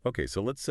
Okay, so let's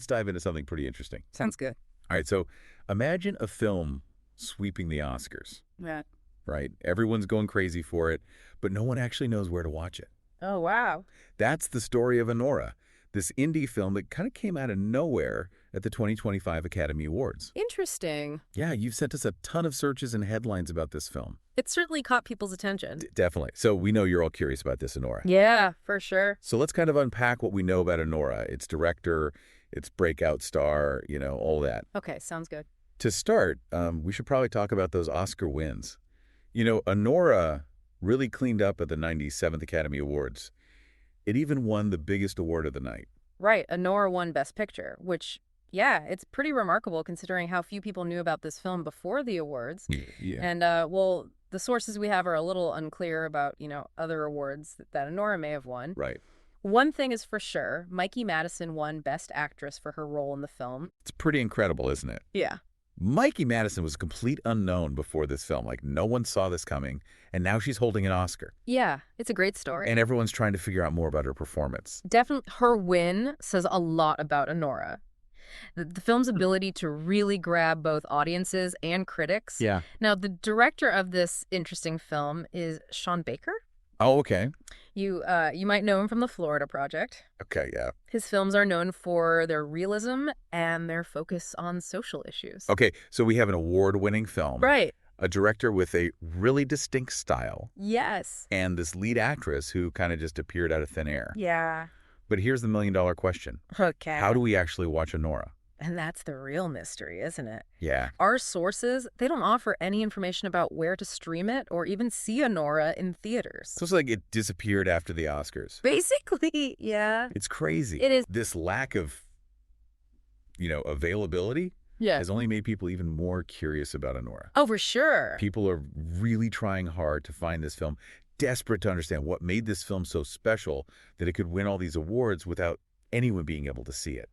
dive into something pretty interesting. Sounds good. All right, so imagine a film sweeping the Oscars, Yeah. right? Everyone's going crazy for it, but no one actually knows where to watch it. Oh, wow. That's the story of Anora, this indie film that kind of came out of nowhere at the 2025 Academy Awards. Interesting. Yeah, you've sent us a ton of searches and headlines about this film. It certainly caught people's attention. Definitely. So we know you're all curious about this, Anora. Yeah, for sure. So let's kind of unpack what we know about Anora, its director, its breakout star, all that. Okay, sounds good. To start, we should probably talk about those Oscar wins. Anora really cleaned up at the 97th Academy Awards. It even won the biggest award of the night. Right, Anora won Best Picture, which, yeah, it's pretty remarkable considering how few people knew about this film before the awards. Yeah. And, well, the sources we have are a little unclear about, other awards that Anora may have won. Right. One thing is for sure, Mikey Madison won Best Actress for her role in the film. It's pretty incredible, isn't it? Yeah. Mikey Madison was a complete unknown before this film. Like, no one saw this coming, and now she's holding an Oscar. Yeah, it's a great story. And everyone's trying to figure out more about her performance. Definitely, her win says a lot about Anora. The film's ability to really grab both audiences and critics. Yeah. Now, the director of this interesting film is Sean Baker. Oh, okay. You might know him from the Florida Project. Okay, yeah. His films are known for their realism and their focus on social issues. Okay, so we have an award-winning film. Right. A director with a really distinct style. Yes. And this lead actress who kind of just appeared out of thin air. Yeah. But here's the million-dollar question. Okay. How do we actually watch Anora? And that's the real mystery, isn't it? Yeah. Our sources, they don't offer any information about where to stream it or even see Anora in theaters. So it's like it disappeared after the Oscars. Basically, yeah. It's crazy. It is. This lack of, availability has only made people even more curious about Anora. Oh, for sure. People are really trying hard to find this film, desperate to understand what made this film so special that it could win all these awards without anyone being able to see it.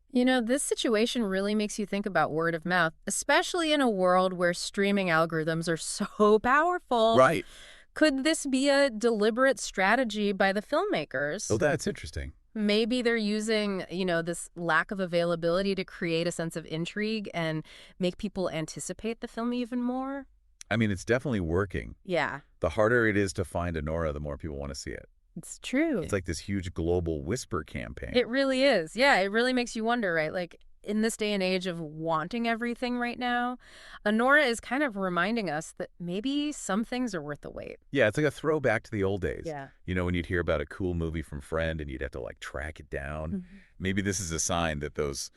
This situation really makes you think about word of mouth, especially in a world where streaming algorithms are so powerful. Right. Could this be a deliberate strategy by the filmmakers? Oh, that's interesting. Maybe they're using, this lack of availability to create a sense of intrigue and make people anticipate the film even more. I mean, it's definitely working. Yeah. The harder it is to find Anora, the more people want to see it. It's true. It's like this huge global whisper campaign. It really is. Yeah, it really makes you wonder, right? Like, in this day and age of wanting everything right now, Anora is kind of reminding us that maybe some things are worth the wait. Yeah, it's like a throwback to the old days. Yeah. When you'd hear about a cool movie from Friend and you'd have to, track it down. Mm-hmm. Maybe this is a sign that those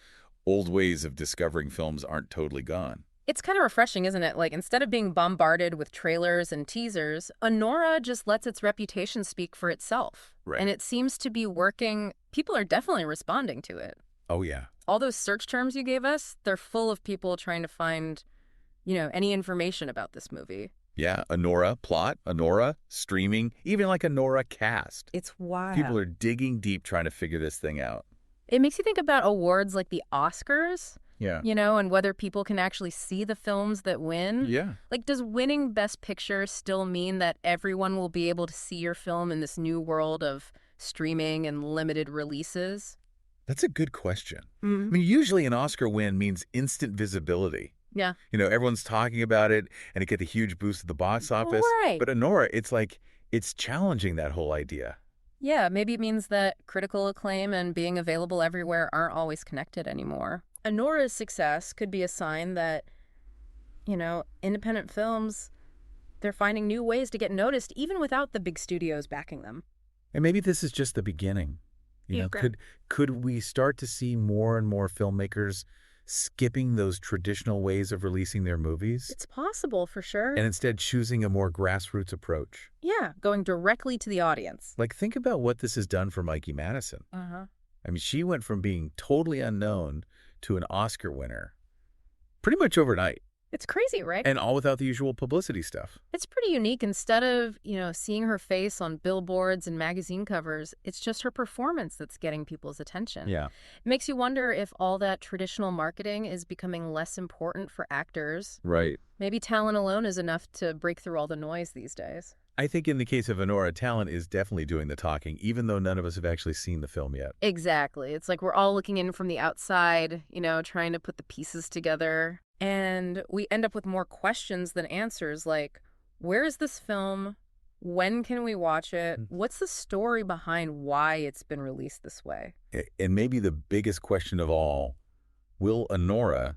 old ways of discovering films aren't totally gone. It's kind of refreshing, isn't it? Like, instead of being bombarded with trailers and teasers, Anora just lets its reputation speak for itself. Right. And it seems to be working. People are definitely responding to it. Oh, yeah. All those search terms you gave us, they're full of people trying to find, any information about this movie. Yeah, Anora plot, Anora streaming, even like Anora cast. It's wild. People are digging deep trying to figure this thing out. It makes you think about awards like the Oscars. Yeah. And whether people can actually see the films that win. Yeah. Like, does winning Best Picture still mean that everyone will be able to see your film in this new world of streaming and limited releases? That's a good question. Mm-hmm. I mean, usually an Oscar win means instant visibility. Yeah. Everyone's talking about it and it gets a huge boost at the box office. Right. But Anora, it's challenging that whole idea. Yeah, maybe it means that critical acclaim and being available everywhere aren't always connected anymore. Anora's success could be a sign that, independent films, they're finding new ways to get noticed even without the big studios backing them. And maybe this is just the beginning. Could we start to see more and more filmmakers skipping those traditional ways of releasing their movies? It's possible, for sure. And instead choosing a more grassroots approach. Yeah, going directly to the audience. Think about what this has done for Mikey Madison. Uh-huh. I mean, she went from being totally unknown to an Oscar winner pretty much overnight. It's crazy, right? And all without the usual publicity stuff. It's pretty unique. Instead of, seeing her face on billboards and magazine covers, it's just her performance that's getting people's attention. Yeah. It makes you wonder if all that traditional marketing is becoming less important for actors. Right. Maybe talent alone is enough to break through all the noise these days. I think in the case of Honora, talent is definitely doing the talking, even though none of us have actually seen the film yet. Exactly. It's like we're all looking in from the outside, trying to put the pieces together. And we end up with more questions than answers, like, where is this film? When can we watch it? What's the story behind why it's been released this way? And maybe the biggest question of all, will Honora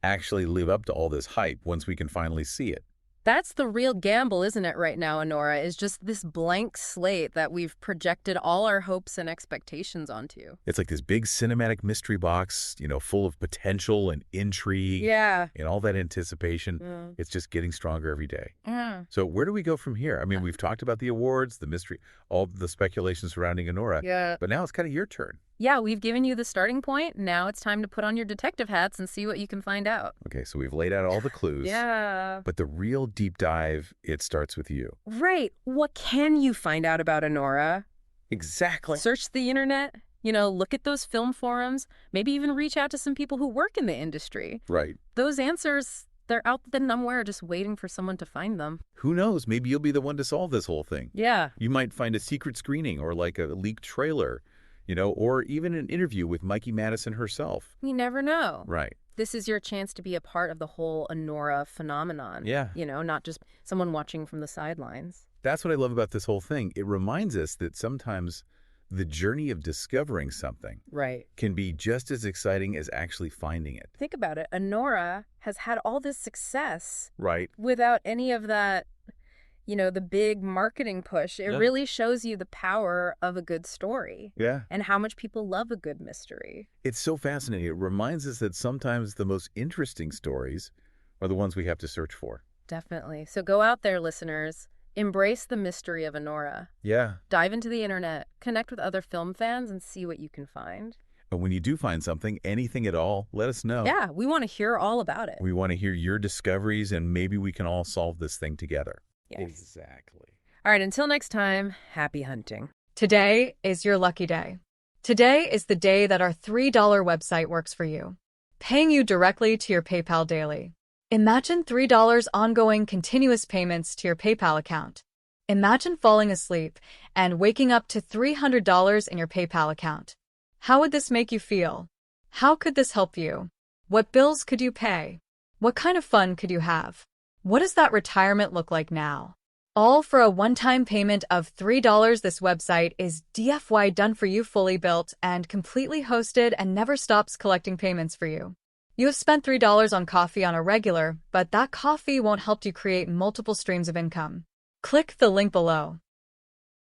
actually live up to all this hype once we can finally see it? That's the real gamble, isn't it, right now, Honora, is just this blank slate that we've projected all our hopes and expectations onto. It's like this big cinematic mystery box, full of potential and intrigue. Yeah. And all that anticipation. It's just getting stronger every day. Yeah. So where do we go from here? I mean, we've talked about the awards, the mystery, all the speculation surrounding Honora. Yeah. But now it's kind of your turn. Yeah, we've given you the starting point. Now it's time to put on your detective hats and see what you can find out. Okay, so we've laid out all the clues. Yeah. But the real deep dive, it starts with you. Right. What can you find out about Honora? Exactly. Search the internet, look at those film forums, maybe even reach out to some people who work in the industry. Right. Those answers, they're out there somewhere just waiting for someone to find them. Who knows? Maybe you'll be the one to solve this whole thing. Yeah. You might find a secret screening or like a leaked trailer, or even an interview with Mikey Madison herself. We never know. Right. This is your chance to be a part of the whole Honora phenomenon. Yeah. Not just someone watching from the sidelines. That's what I love about this whole thing. It reminds us that sometimes the journey of discovering something can be just as exciting as actually finding it. Think about it. Honora has had all this success without any of that, the big marketing push. It really shows you the power of a good story. Yeah. And how much people love a good mystery. It's so fascinating. It reminds us that sometimes the most interesting stories are the ones we have to search for. Definitely. So go out there, listeners. Embrace the mystery of Honora. Yeah. Dive into the internet, connect with other film fans, and see what you can find. And when you do find something, anything at all, let us know. Yeah, we want to hear all about it. We want to hear your discoveries, and maybe we can all solve this thing together. Yes. Exactly. All right, until next time, happy hunting. Today is your lucky day. Today is the day that our $3 website works for you, paying you directly to your PayPal daily. Imagine $3 ongoing continuous payments to your PayPal account. Imagine falling asleep and waking up to $300 in your PayPal account. How would this make you feel? How could this help you? What bills could you pay? What kind of fun could you have? What does that retirement look like now? All for a one-time payment of $3. This website is DFY done for you, fully built and completely hosted, and never stops collecting payments for you. You have spent $3 on coffee on a regular, but that coffee won't help you create multiple streams of income. Click the link below.